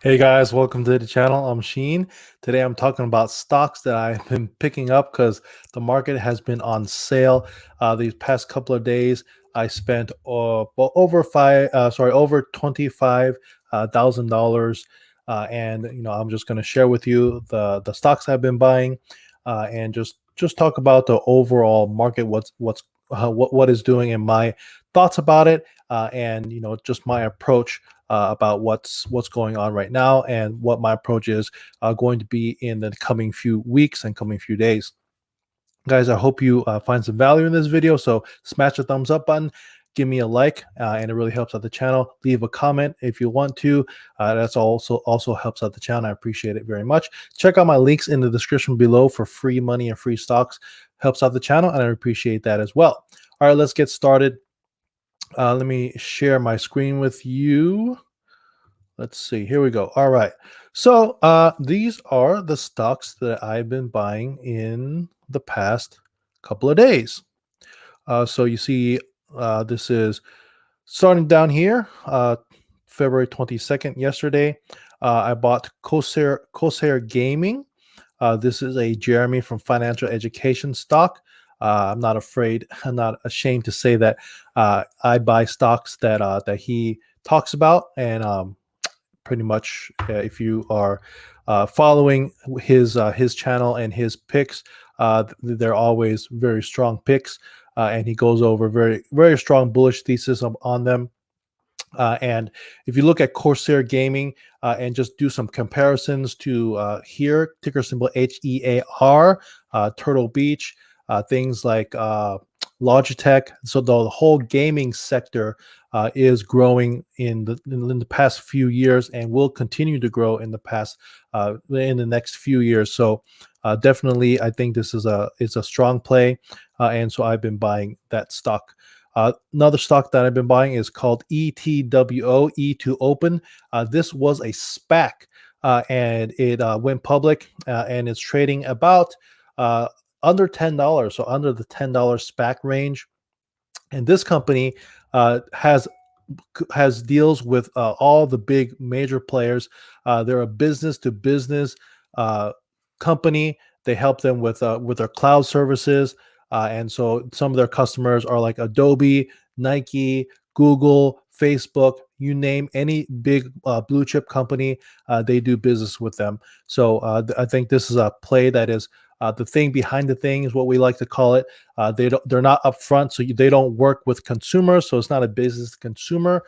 Hey guys, welcome to the channel. I'm Sheen. Today I'm talking about stocks that I've been picking up because the market has been on sale these past couple of days. I spent over $25,000, and I'm just going to share with you the stocks I've been buying, and just talk about the overall market, what is doing, and my thoughts about it, and just my approach about what's going on right now and what my approach is going to be in the coming few weeks and coming few days. Guys, I hope you find some value in this video. So smash the thumbs up button, give me a like, and it really helps out the channel. Leave a comment if you want to. That's also helps out the channel. I appreciate it very much. Check out my links in the description below for free money and free stocks. Helps out the channel, and I appreciate that as well. All right, let's get started. Let me share my screen with you. Let's see. Here we go. All right. So these are the stocks that I've been buying in the past couple of days. So you see, this is starting down here, February 22nd, yesterday. I bought Corsair Gaming. This is a Jeremy from Financial Education stock. I'm not ashamed to say that I buy stocks that he talks about, and pretty much if you are following his channel and his picks, they're always very strong picks, and he goes over very strong bullish thesis on them. And if you look at Corsair Gaming and just do some comparisons to here, ticker symbol HEAR, Turtle Beach, things like Logitech. So the whole gaming sector is growing in the past few years and will continue to grow in the next few years. So definitely, I think this is a strong play, and so I've been buying that stock. Another stock that I've been buying is called ETWO, E2Open. This was a SPAC, and it went public, and it's trading about under $10, so under the $10 SPAC range. And this company has deals with all the big major players. They're a business to business company. They help them with their cloud services, and so some of their customers are like Adobe, Nike, Google, Facebook. You name any big blue chip company, they do business with them. So I think this is a play that is the thing behind the thing, is what we like to call it. They're not upfront, so they don't work with consumers, so it's not a business to consumer.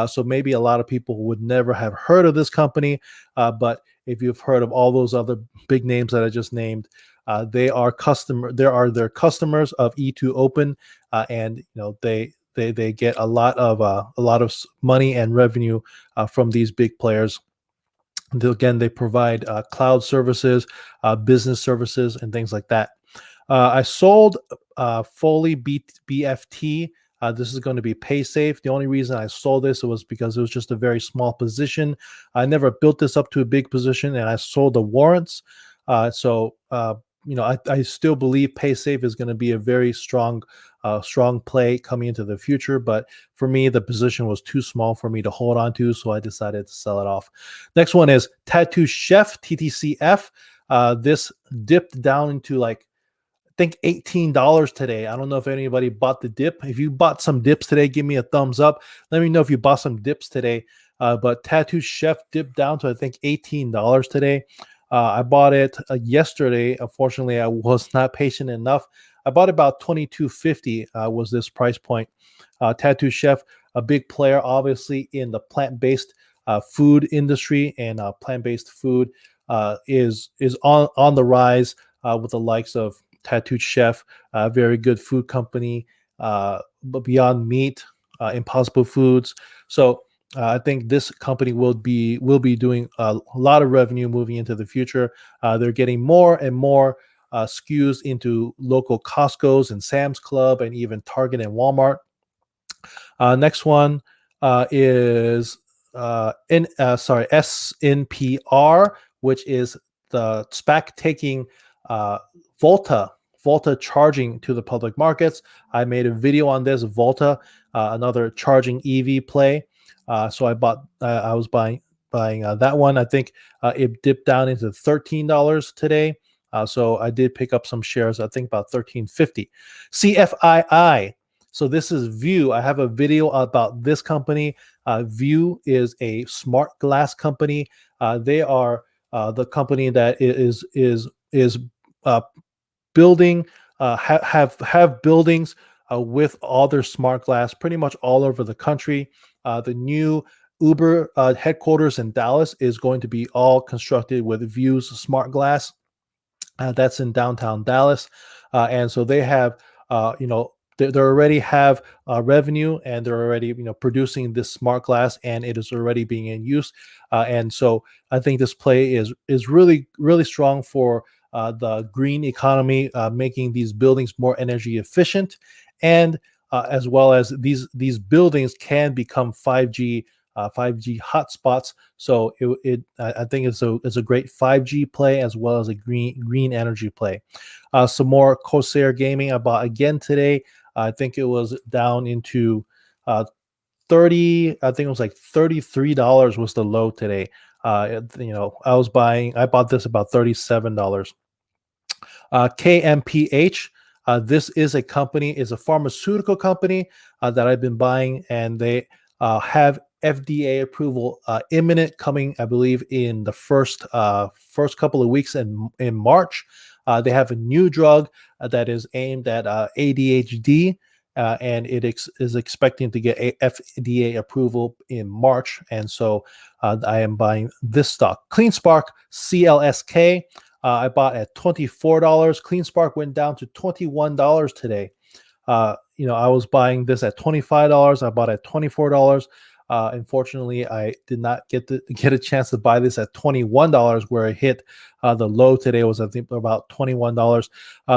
So maybe a lot of people would never have heard of this company, but if you've heard of all those other big names that I just named, they are their customers of E2Open, and they get a lot of money and revenue from these big players. Again, they provide cloud services, business services, and things like that. I sold Foley BFT. This is going to be Paysafe. The only reason I sold this was because it was just a very small position. I never built this up to a big position, and I sold the warrants. I still believe Paysafe is going to be a very strong play coming into the future. But for me, the position was too small for me to hold on to, so I decided to sell it off. Next one is Tattoo Chef, TTCF. This dipped down into like, I think $18 today. I don't know if anybody bought the dip. If you bought some dips today, give me a thumbs up. Let me know if you bought some dips today. But Tattoo Chef dipped down to, I think, $18 today. I bought it yesterday. Unfortunately, I was not patient enough. I bought about $22.50 was this price point. Tattoo Chef, a big player, obviously, in the plant-based food industry, and plant-based food is on the rise with the likes of Tattooed Chef, very good food company, but Beyond Meat, Impossible Foods. So I think this company will be doing a lot of revenue moving into the future. They're getting more and more SKUs into local Costco's and Sam's Club and even Target and Walmart. Next one is SNPR, which is the SPAC taking Volta charging to the public markets. I made a video on this. Volta, another charging EV play. So I was buying buying that one. I think it dipped down into $13 today. So I did pick up some shares. I think about 13.50. CFII. So this is View. I have a video about this company. View is a smart glass company. They are the company that is uh, building have buildings with all their smart glass pretty much all over the country. The new Uber headquarters in Dallas is going to be all constructed with View's smart glass. That's in downtown Dallas, and so they have, they already have revenue, and they're already producing this smart glass, and it is already being in use. And so I think this play is really strong for the green economy, making these buildings more energy efficient, and as well as these buildings can become 5G hotspots. So I think it's a great 5G play as well as a green energy play. Some more Corsair Gaming I bought again today. I think it was down into 30. I think it was like $33 was the low today. I bought this about $37. KMPH. This is a pharmaceutical company that I've been buying, and they have FDA approval imminent, coming, I believe, in the first couple of weeks in March. They have a new drug that is aimed at ADHD, and is expecting to get a FDA approval in March. And so I am buying this stock. CleanSpark, CLSK. I bought at $24. CleanSpark went down to $21 today. I was buying this at $25. I bought at $24. Unfortunately, I did not get a chance to buy this at $21, where it hit the low today was, I think, about $21.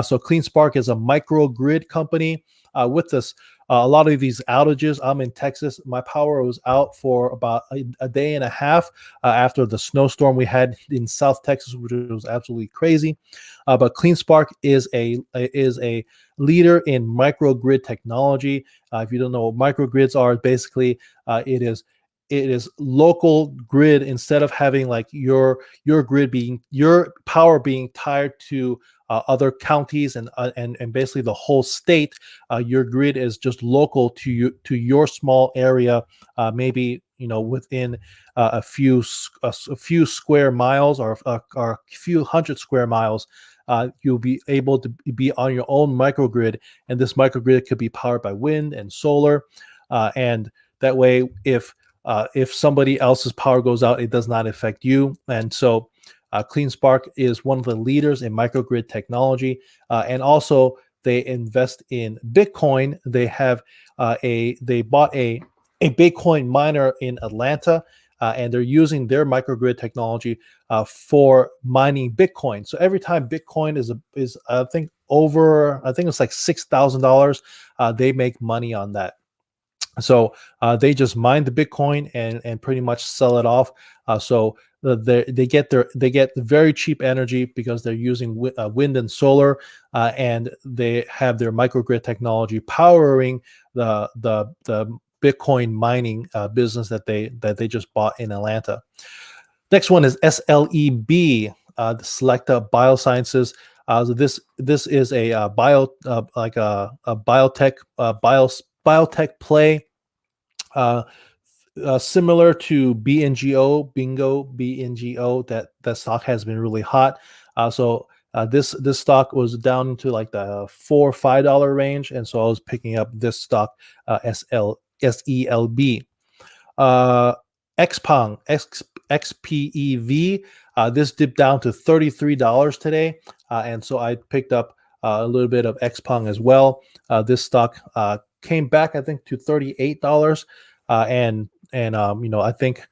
So CleanSpark is a microgrid company. With this, a lot of these outages, I'm in Texas. My power was out for about a day and a half after the snowstorm we had in South Texas, which was absolutely crazy. But CleanSpark is a leader in microgrid technology. If you don't know what microgrids are, basically it is local grid. Instead of having like your grid being your power being tied to other counties and basically the whole state, your grid is just local to your small area, maybe within a few square miles, or a few hundred square miles. You'll be able to be on your own microgrid, and this microgrid could be powered by wind and solar, and that way, if somebody else's power goes out, it does not affect you. And so CleanSpark is one of the leaders in microgrid technology, and also they invest in Bitcoin. They bought a Bitcoin miner in Atlanta, and they're using their microgrid technology for mining Bitcoin. So every time Bitcoin is I think it's like $6,000, they make money on that. So they just mine the Bitcoin and pretty much sell it off. So they get very cheap energy because they're using wind and solar, and they have their microgrid technology powering the Bitcoin mining business that they just bought in Atlanta. Next one is SLEB, the Selecta Biosciences. So this is a biotech play. Similar to BNGO, that stock has been really hot. So this stock was down into like the $4 or $5 range, and so I was picking up this stock, SELB. XPEV. This dipped down to $33 today, and so I picked up a little bit of XPeng as well. This stock came back, I think, to $38, and I think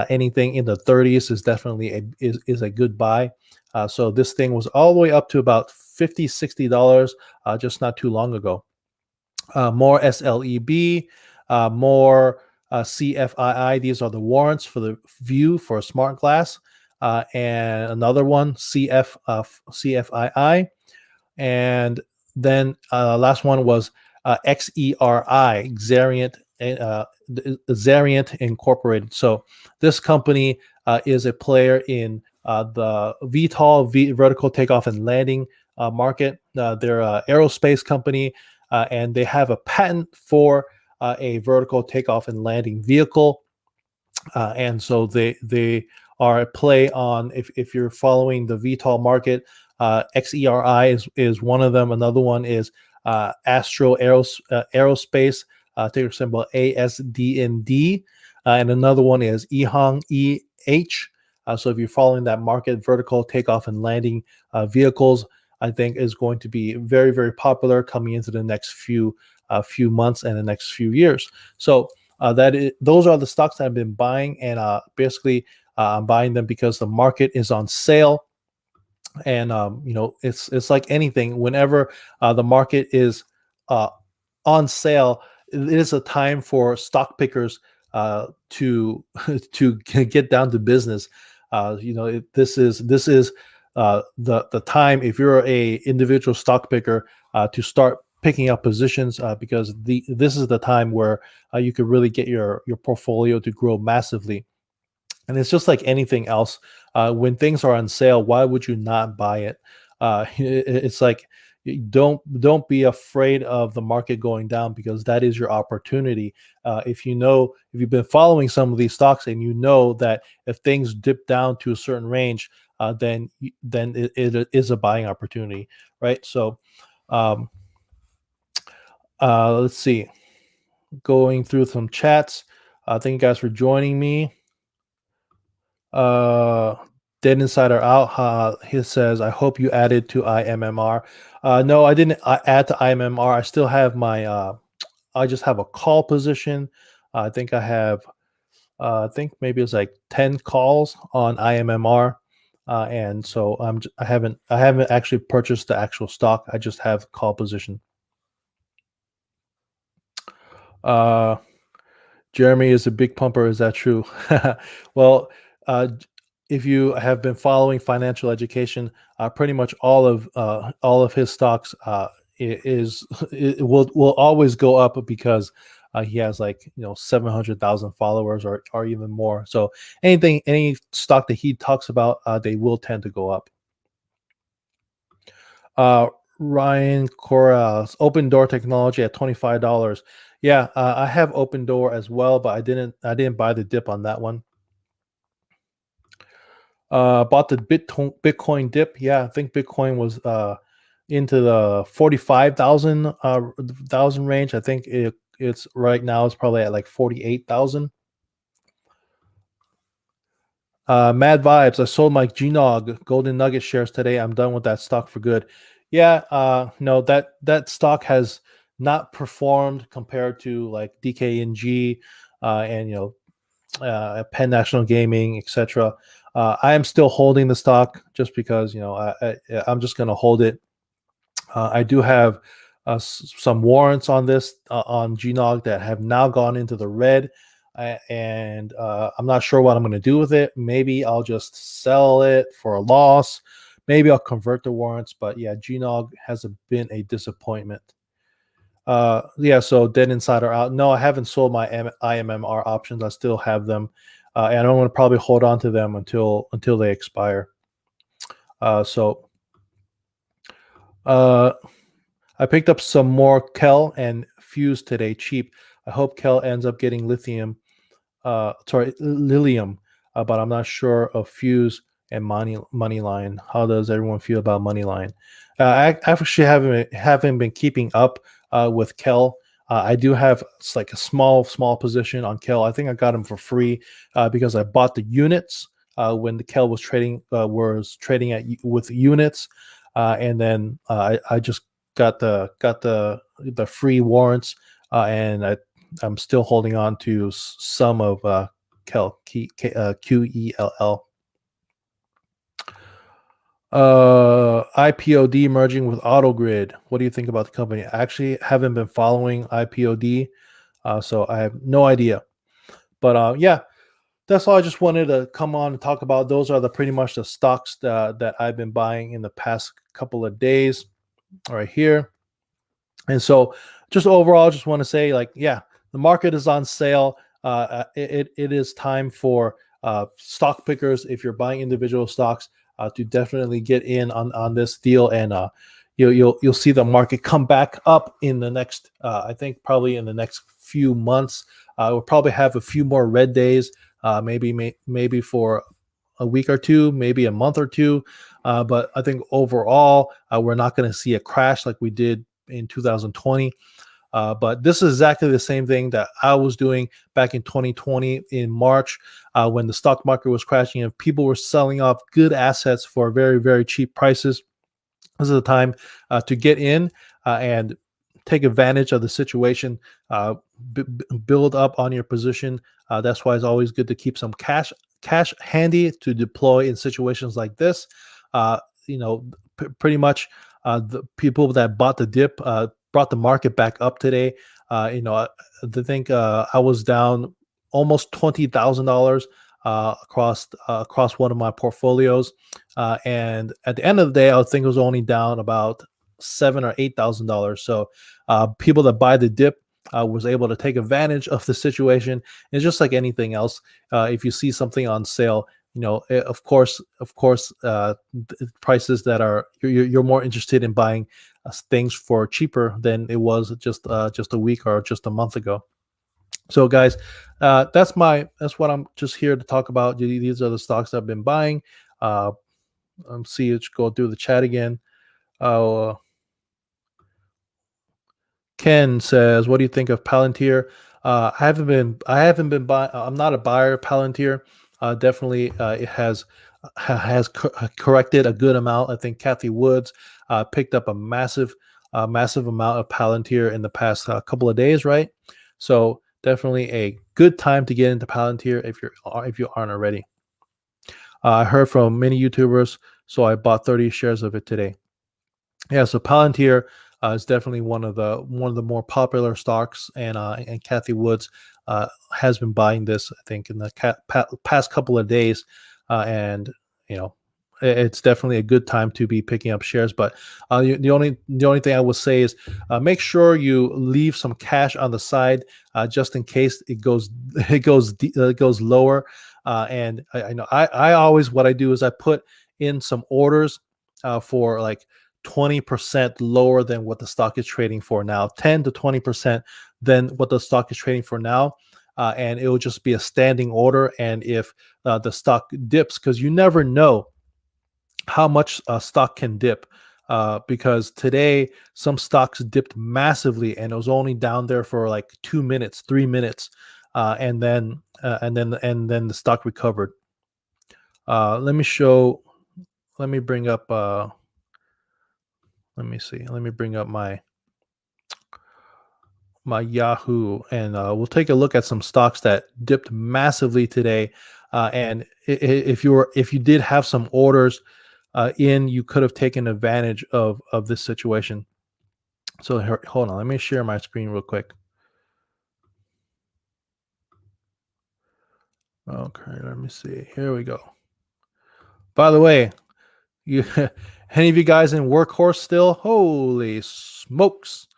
anything in the 30s is definitely a good buy. So this thing was all the way up to about $50-$60 just not too long ago. More SLEB, more CFII. These are the warrants for the View for a smart glass, and another one CFII, and then last one was XERI, Xariant Zarient Incorporated. So this company is a player in the VTOL, vertical takeoff and landing market. They're an aerospace company, and they have a patent for a vertical takeoff and landing vehicle. And so they are a play on, if you're following the VTOL market, XERI is one of them. Another one is Astro Aerospace, ticker symbol ASDND, and another one is EHang EH. So if you're following that market, vertical takeoff and landing vehicles, I think is going to be very, very popular coming into the next few months and the next few years. So those are the stocks that I've been buying, and basically I'm buying them because the market is on sale. And it's like anything. Whenever the market is on sale, it is a time for stock pickers to to get down to business. This is the time, if you're a individual stock picker, to start picking up positions, because this is the time where you could really get your portfolio to grow massively. And it's just like anything else. When things are on sale, why would you not buy it? It's like, don't be afraid of the market going down, because that is your opportunity. If you've been following some of these stocks, and you know that if things dip down to a certain range, then it is a buying opportunity, right? So um, let's see. Going through some chats. Thank you guys for joining me. Dead Insider Out. He says, I hope you added to IMMR. No, I didn't add to IMMR. I still have I just have a call position. I think I have, I think maybe it's like 10 calls on IMMR. And so I haven't actually purchased the actual stock. I just have call position. Jeremy is a big pumper. Is that true? Well, if you have been following financial education, pretty much all of his stocks will always go up, because he has 700,000 followers, or even more. So any stock that he talks about, they will tend to go up. Ryan Corrales, Open Door Technology at $25. Yeah, I have Open Door as well, but I didn't buy the dip on that one. Bought the Bitcoin dip. Yeah, I think Bitcoin was into the 45,000 thousand range. I think it's right now it's probably at like 48,000. Mad Vibes. I sold my GNOG Golden Nugget shares today. I'm done with that stock for good. Yeah, no, that stock has not performed compared to like DKNG, and Penn National Gaming, etc. I am still holding the stock just because I'm just going to hold it. I do have some warrants on this on GNOG that have now gone into the red, and I'm not sure what I'm going to do with it. Maybe I'll just sell it for a loss. Maybe I'll convert the warrants. But yeah, GNOG has been a disappointment. Yeah, so Dead Insider Out. No, I haven't sold my IMMR options. I still have them, and I'm going to probably hold on to them until they expire. I picked up some more Kel and Fuse today, cheap. I hope Kel ends up getting Lilium, but I'm not sure of Fuse and Moneyline. How does everyone feel about Moneyline? I actually haven't been keeping up with Kel. I do have like a small position on Kel. I think I got him for free because I bought the units when the Kel was trading with units, and then I just got the free warrants, and I'm still holding on to some of Kel, QELL. IPOD merging with AutoGrid. What do you think about the company? I actually haven't been following IPOD, so I have no idea. But yeah, that's all I just wanted to come on and talk about. Those are pretty much the stocks that I've been buying in the past couple of days right here. And so just overall, just want to say, like, yeah, the market is on sale. It is time for stock pickers, if you're buying individual stocks, to definitely get in on this deal, and you'll see the market come back up in the next, I think probably in the next few months. We'll probably have a few more red days, maybe for a week or two, maybe a month or two. But I think overall, we're not going to see a crash like we did in 2020. But this is exactly the same thing that I was doing back in 2020 in March, when the stock market was crashing and people were selling off good assets for very, very cheap prices. This is the time to get in and take advantage of the situation, build up on your position. That's why it's always good to keep some cash handy to deploy in situations like this. Uh, Pretty much the people that bought the dip brought the market back up today. I think I was down almost $20,000 across one of my portfolios, and at the end of the day, I think it was only down about $7,000 or $8,000. So people that buy the dip was able to take advantage of the situation. It's just like anything else. If you see something on sale, of course, prices that are you're more interested in buying things for cheaper than it was just a week or just a month ago. So, guys, that's what I'm just here to talk about. These are the stocks I've been buying. See, let's go through the chat again. Ken says, "What do you think of Palantir?" I haven't been buying. I'm not a buyer of Palantir. Definitely, it has corrected a good amount. I think Kathy Woods picked up a massive amount of Palantir in the past couple of days, right? So definitely a good time to get into Palantir if you aren't already. I heard from many YouTubers, so I bought 30 shares of it today. Yeah, so Palantir is definitely one of the more popular stocks, and Kathy Woods has been buying this, I think, in the past couple of days, and it's definitely a good time to be picking up shares. But the only thing I would say is make sure you leave some cash on the side just in case it goes it goes lower. And I know I always, what I do is I put in some orders for like 20% lower than what the stock is trading for now, 10 to 20% than what the stock is trading for now. And it will just be a standing order. And if the stock dips, because you never know how much stock can dip, because today some stocks dipped massively and it was only down there for like 2 minutes, 3 minutes, and then the stock recovered. Let me bring up let me see. Let me bring up my Yahoo, and we'll take a look at some stocks that dipped massively today. And if you did have some orders you could have taken advantage of this situation. So hold on, let me share my screen real quick. Okay, let me see. Here we go. By the way, you any of you guys in Workhorse still? Holy smokes!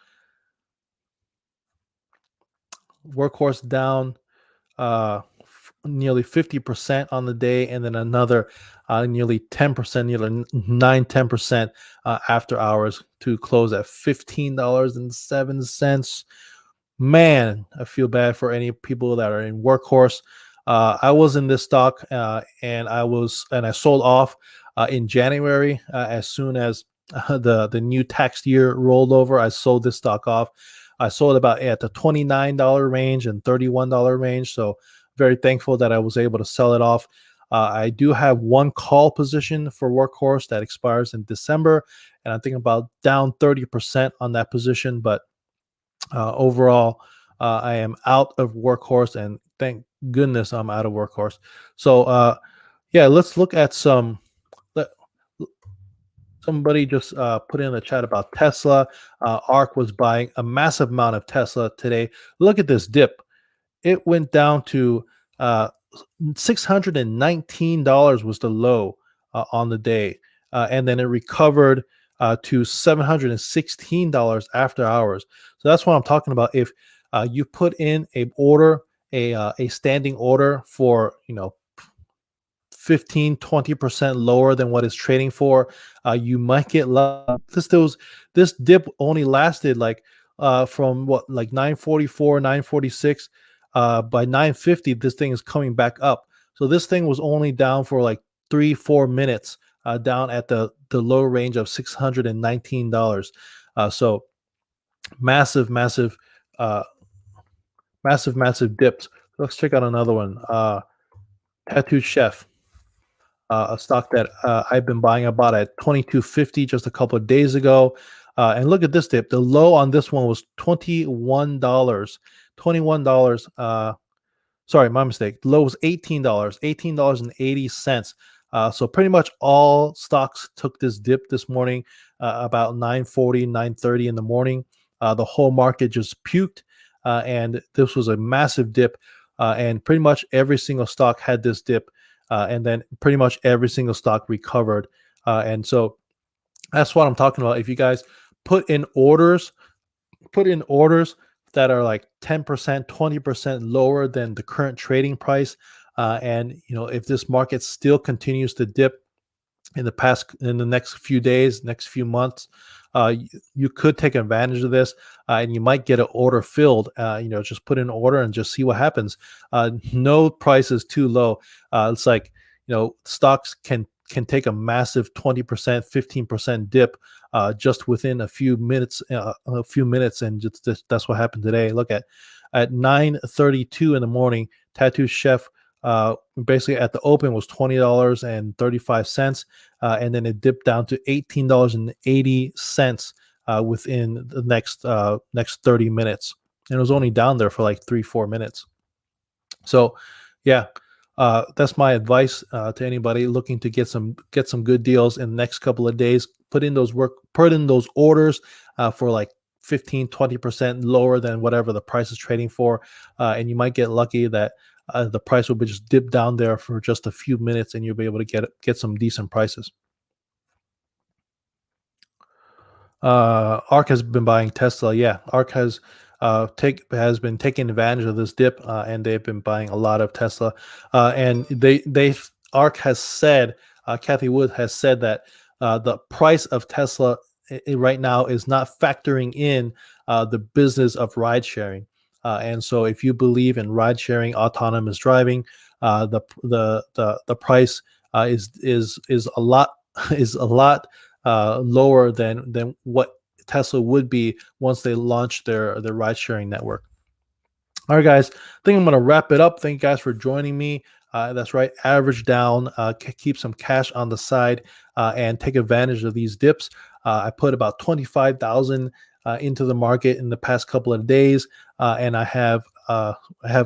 Workhorse down nearly 50% on the day, and then another nearly 10%, nearly 10% after hours to close at $15.07. Man, I feel bad for any people that are in Workhorse. I was in this stock, and I sold off in January as soon as the new tax year rolled over. I sold this stock off. I sold about at the $29 range and $31 range. So very thankful that I was able to sell it off. I do have one call position for Workhorse that expires in December, and I think about down 30% on that position. But overall, I am out of Workhorse, and thank goodness I'm out of Workhorse. So yeah, let's look at some. Somebody just put in the chat about Tesla. ARK was buying a massive amount of Tesla today. Look at this dip. It went down to $619 was the low on the day. And then it recovered to $716 after hours. So that's what I'm talking about. If you put in a order, a standing order for 15-20% lower than what it's trading for, you might get this dip only lasted like from what, like 944, 946. By 950, this thing is coming back up. So this thing was only down for like 3-4 minutes, down at the low range of $619. So massive, uh, massive dips. Let's check out another one. Tattooed Chef, a stock that I've been buying about at 22.50 just a couple of days ago. And look at this dip. The low on this one was $21. $21. Sorry, my mistake. The low was $18. $18.80. So pretty much all stocks took this dip this morning, about 9:40, 9:30 in the morning. The whole market just puked, and this was a massive dip. And pretty much every single stock had this dip, and then pretty much every single stock recovered. And so that's what I'm talking about. If you guys put in orders, that are like 10%, 20% lower than the current trading price, and if this market still continues to dip in the next few days, next few months, you could take advantage of this, and you might get an order filled. Just put in an order and just see what happens. No price is too low. It's like, stocks can take a massive 20%, 15% dip, just within a few minutes, and that's what happened today. Look at 9:32 in the morning, Tattoo Chef, basically at the open was $20.35, and then it dipped down to $18.80 within the next 30 minutes, and it was only down there for like 3-4 minutes. So yeah, that's my advice to anybody looking to get some good deals in the next couple of days. Put in those orders for like 15-20% lower than whatever the price is trading for, and you might get lucky that the price will be just dip down there for just a few minutes, and you'll be able to get some decent prices. ARK has been buying Tesla. Yeah, ARK has been taking advantage of this dip, and they've been buying a lot of Tesla. And ARK has said, Kathy Wood has said that the price of Tesla right now is not factoring in the business of ride sharing. And so, if you believe in ride sharing, autonomous driving, the price is a lot is a lot lower than what Tesla would be once they launch their ride sharing network. All right, guys, I think I'm going to wrap it up. Thank you guys for joining me. That's right. Average down, keep some cash on the side, and take advantage of these dips. I put about 25,000 into the market in the past couple of days, and I have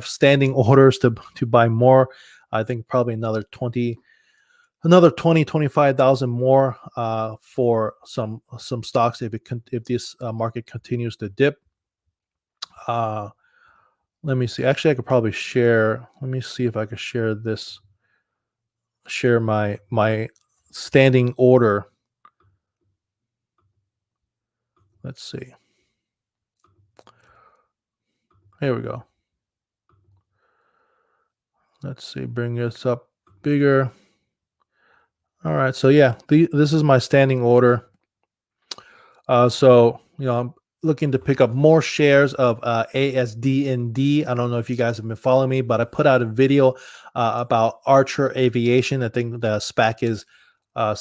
standing orders to buy more. I think probably another 25,000 more for some stocks if this market continues to dip. Let me see. Actually, I could probably share. Let me see if I could share this. Share my standing order. Let's see. Here we go. Let's see. Bring this up bigger. All right. So yeah, this is my standing order. So I'm looking to pick up more shares of ASD&D. I don't know if you guys have been following me, but I put out a video about Archer Aviation. I think the SPAC is I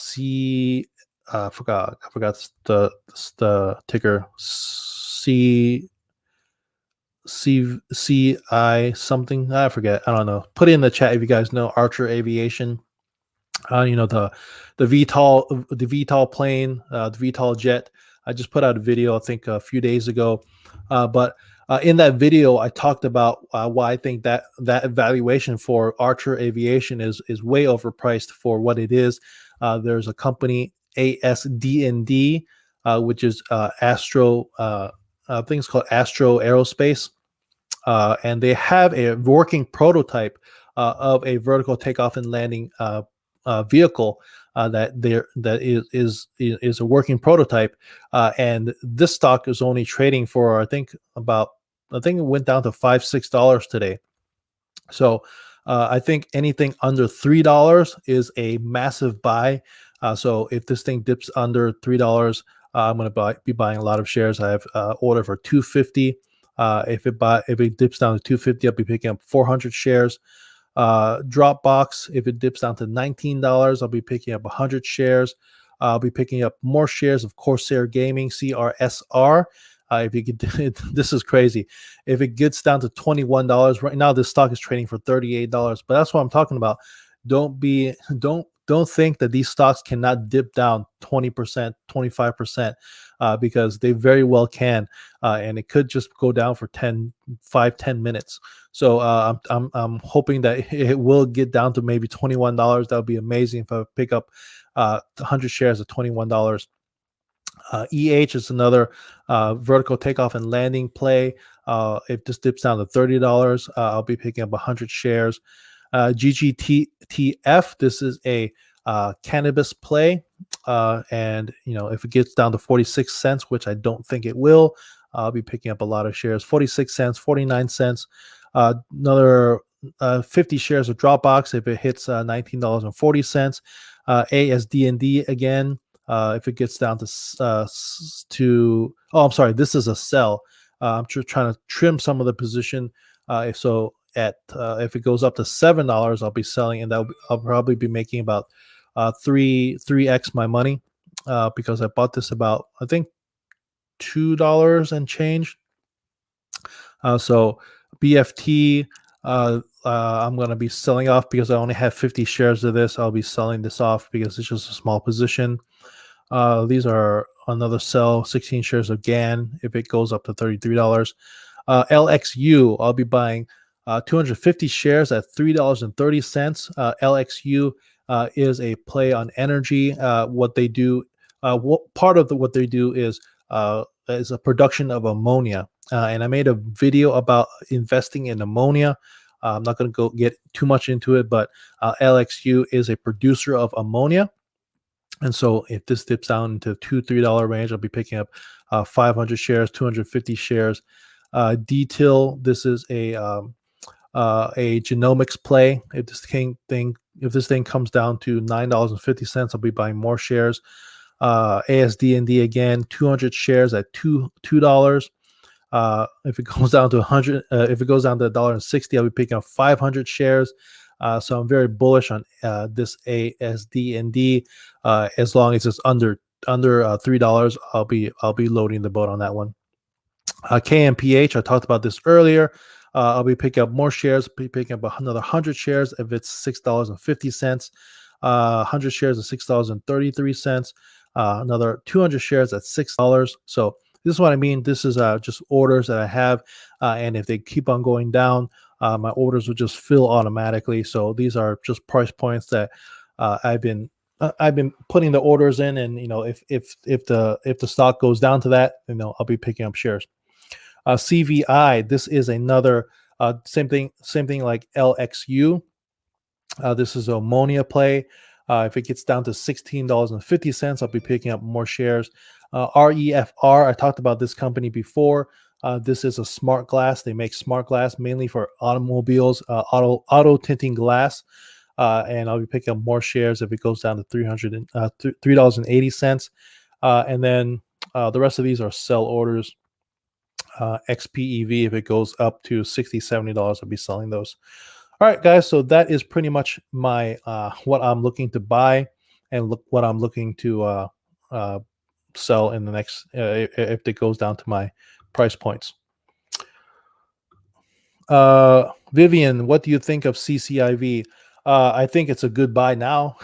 forgot the ticker, CI something. I forget. I don't know. Put it in the chat if you guys know Archer Aviation. The VTOL plane, the VTOL jet. I just put out a video, I think, a few days ago. But in that video, I talked about why I think that valuation for Archer Aviation is way overpriced for what it is. There's a company, ASD&D, which is Astro. I think it's called Astro Aerospace, and they have a working prototype of a vertical takeoff and landing vehicle that is a working prototype, and this stock is only trading for, I think, about I think it went down to $5-6 today. So I think anything under $3 is a massive buy. So if this thing dips under $3, I'm going to be buying a lot of shares. I have order for 250. If it dips down to 250, I'll be picking up 400 shares. Dropbox, if it dips down to $19, I'll be picking up 100 shares. I'll be picking up more shares of Corsair Gaming, CRSR. If you could, this is crazy. If it gets down to $21 right now, this stock is trading for $38. But that's what I'm talking about. Don't think that these stocks cannot dip down 20%, 25%, because they very well can, and it could just go down for 10 minutes. So I'm hoping that it will get down to maybe $21. That would be amazing if I pick up 100 shares at $21. is another vertical takeoff and landing play. If this dips down to $30, I'll be picking up 100 shares. GGTF, this is a cannabis play, and if it gets down to 46 cents, which I don't think it will, I'll be picking up a lot of shares. 46 cents, 49 cents. Another 50 shares of Dropbox if it hits $19.40. ASD&D again. If it gets down I'm sorry, this is a sell. I'm just trying to trim some of the position. If it goes up to $7, I'll be selling, and I'll probably be making about 3x my money, because I bought this about, I think, $2 and change. So BFT, I'm going to be selling off because I only have 50 shares of this. I'll be selling this off because it's just a small position. These are another sell, 16 shares of GAN if it goes up to $33. LXU, I'll be buying 250 shares at $3.30. LXU is a play on energy. What they do, what they do is a production of ammonia. And I made a video about investing in ammonia. I'm not going to get too much into it, but LXU is a producer of ammonia. And so if this dips down into $2-3 range, I'll be picking up 500 shares, 250 shares. Detail, this is a genomics play. If this thing comes down to $9.50, I'll be buying more shares. ASD&D again, 200 shares at $2. If it goes down to 100, if it goes down to $1.60, I'll be picking up 500 shares. So I'm very bullish on this ASD&D. As long as it's under $3, I'll be loading the boat on that one. KMPH, I talked about this earlier. I'll be picking up more shares. Be picking up another 100 shares if it's $6.50. 100 shares at $6.33. Another 200 shares at $6. So this is what I mean. This is just orders that I have, and if they keep on going down, my orders will just fill automatically. So these are just price points that I've been putting the orders in, and if the stock goes down to that, I'll be picking up shares. CVI, this is another same thing like LXU. This is ammonia play. If it gets down to $16.50, I'll be picking up more shares. REFR, I talked about this company before. This is a smart glass. They make smart glass mainly for automobiles, auto tinting glass. And I'll be picking up more shares if it goes down to $3.80. And then the rest of these are sell orders. XPEV, if it goes up to $60, $70, I'll be selling those. All right, guys. So that is pretty much my what I'm looking to buy and what I'm looking to sell in the next if it goes down to my price points. Vivian, what do you think of CCIV? I think it's a good buy now.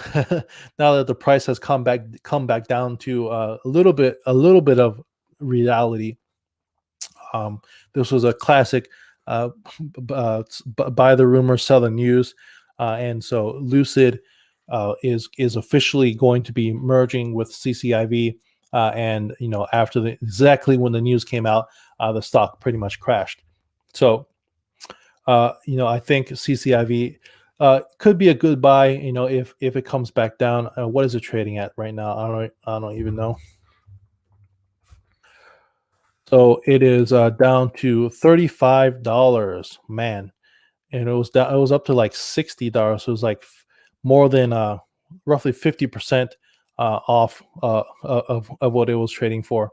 Now that the price has come back down to a little bit of reality. This was a classic buy the rumor, sell the news, and so Lucid is officially going to be merging with CCIV, and after exactly when the news came out, the stock pretty much crashed. So I think CCIV could be a good buy. If it comes back down. What is it trading at right now? I don't even know. So it is down to $35, man, and it was down. It was up to like $60. So it was like more than roughly 50% off of what it was trading for.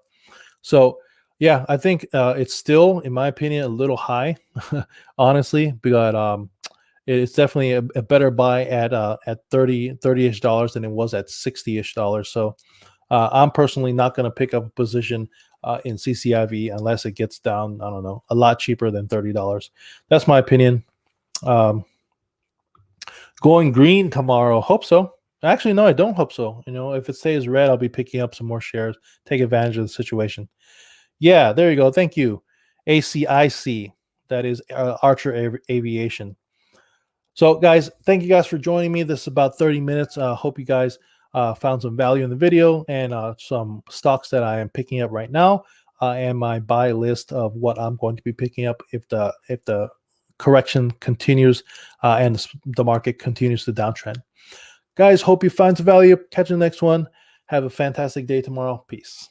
So yeah, I think it's still, in my opinion, a little high, honestly, but it's definitely a better buy at 30-ish dollars than it was at 60-ish dollars. So I'm personally not going to pick up a position in CCIV unless it gets down, I don't know, a lot cheaper than $30. That's my opinion. Um, Going green tomorrow, hope so. Actually, no, I don't hope so. If it stays red, I'll be picking up some more shares, take advantage of the situation. Yeah, there you go. Thank you. ACIC, that is Archer Aviation. So, guys, thank you guys for joining me. This is about 30 minutes. Hope you guys found some value in the video and some stocks that I am picking up right now, and my buy list of what I'm going to be picking up if the correction continues and the market continues to downtrend. Guys, hope you find some value. Catch you in the next one. Have a fantastic day tomorrow. Peace.